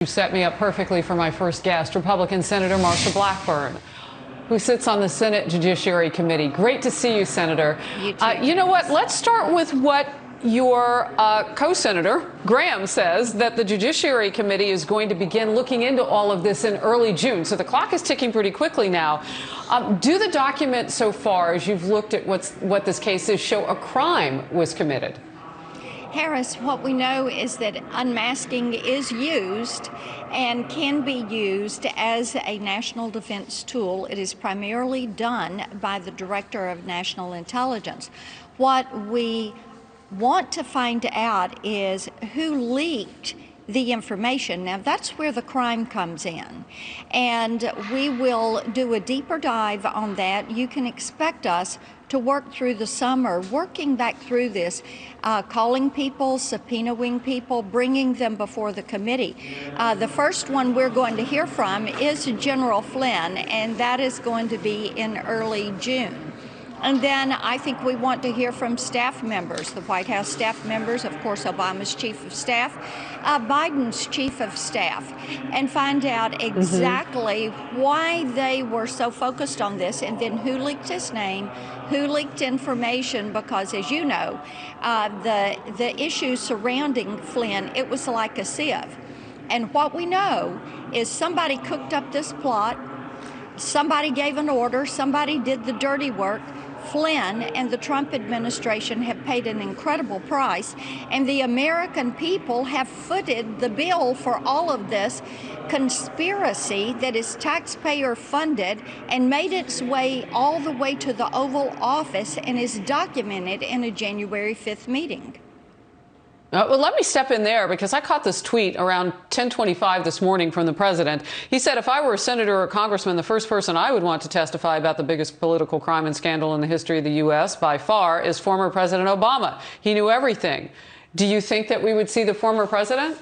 You set me up perfectly for my first guest, Republican Senator Marsha Blackburn, who sits on the Senate Judiciary Committee. Great to see you, Senator. You too. You know what? Let's start with what your co-senator, Graham, says, that the Judiciary Committee is going to begin looking into all of this in early June. So the clock is ticking pretty quickly now. Do the documents so far, as you've looked at what this case is, show a crime was committed? Harris, what we know is that unmasking is used and can be used as a national defense tool. It is primarily done by the Director of National Intelligence. What we want to find out is who leaked the information. Now, that's where the crime comes in, and we will do a deeper dive on that. You can expect us to work through the summer, working back through this, calling people, subpoenaing people, bringing them before the committee. The first one we're going to hear from is General Flynn, and that is going to be in early June. And then I think we want to hear from staff members, the White House staff members, of course, Obama's chief of staff, Biden's chief of staff, and find out exactly why they were so focused on this, and then who leaked his name, who leaked information, because as you know, the issues surrounding Flynn, it was like a sieve. And what we know is somebody cooked up this plot, somebody gave an order, somebody did the dirty work. Flynn and the Trump administration have paid an incredible price, and the American people have footed the bill for all of this conspiracy that is taxpayer funded and made its way all the way to the Oval Office and is documented in a January 5th meeting. Well, let me step in there, because I caught this tweet around 10:25 this morning from the president. He said, if I were a senator or a congressman, the first person I would want to testify about the biggest political crime and scandal in the history of the U.S. by far is former President Obama. He knew everything. Do you think that we would see the former president?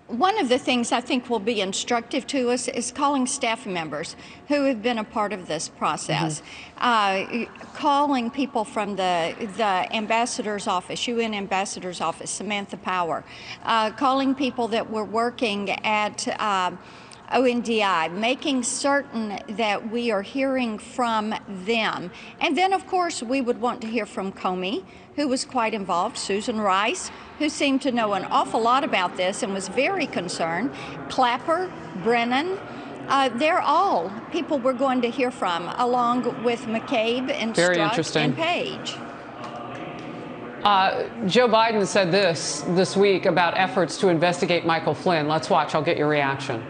One of the things I think will be instructive to us is calling staff members who have been a part of this process, calling people from the ambassador's office, UN ambassador's office, Samantha Power, calling people that were working at ONDI, making certain that we are hearing from them. And then, of course, we would want to hear from Comey, who was quite involved, Susan Rice, who seemed to know an awful lot about this and was very concerned, Clapper, Brennan. They're all people we're going to hear from, along with McCabe and Strzok and Page. Joe Biden said this week about efforts to investigate Michael Flynn. Let's watch. I'll get your reaction.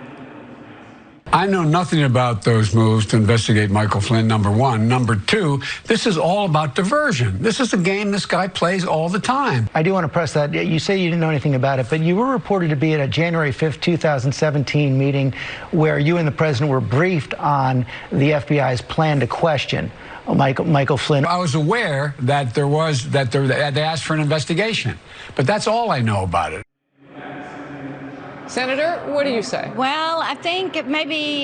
I know nothing about those moves to investigate Michael Flynn, number one. Number two, this is all about diversion. This is a game this guy plays all the time. I do want to press that. You say you didn't know anything about it, but you were reported to be at a January 5th, 2017 meeting where you and the president were briefed on the FBI's plan to question Michael Flynn. I was aware that they asked for an investigation, but that's all I know about it. Senator, what do you say? Well, I think maybe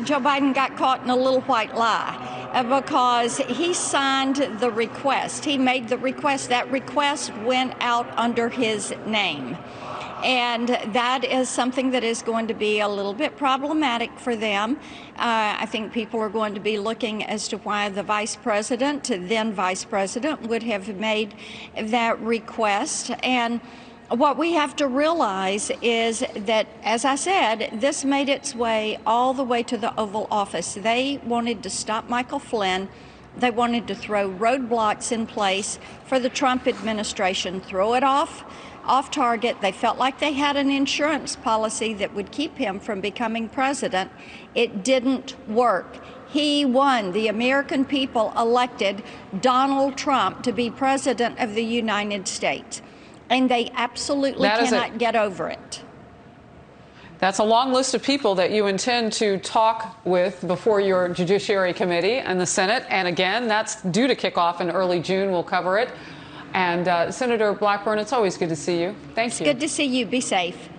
Joe Biden got caught in a little white lie because he signed the request. He made the request. That request went out under his name. And that is something that is going to be a little bit problematic for them. I think people are going to be looking as to why the vice president, then vice president, would have made that request. And what we have to realize is that, as I said, this made its way all the way to the Oval Office. They wanted to stop Michael Flynn. They wanted to throw roadblocks in place for the Trump administration, throw it off target. They felt like they had an insurance policy that would keep him from becoming president. It didn't work. He won. The American people elected Donald Trump to be president of the United States. And they absolutely cannot get over it. That's a long list of people that you intend to talk with before your Judiciary Committee and the Senate. And again, that's due to kick off in early June. We'll cover it. And Senator Blackburn, it's always good to see you. Thank you. It's good to see you. Be safe.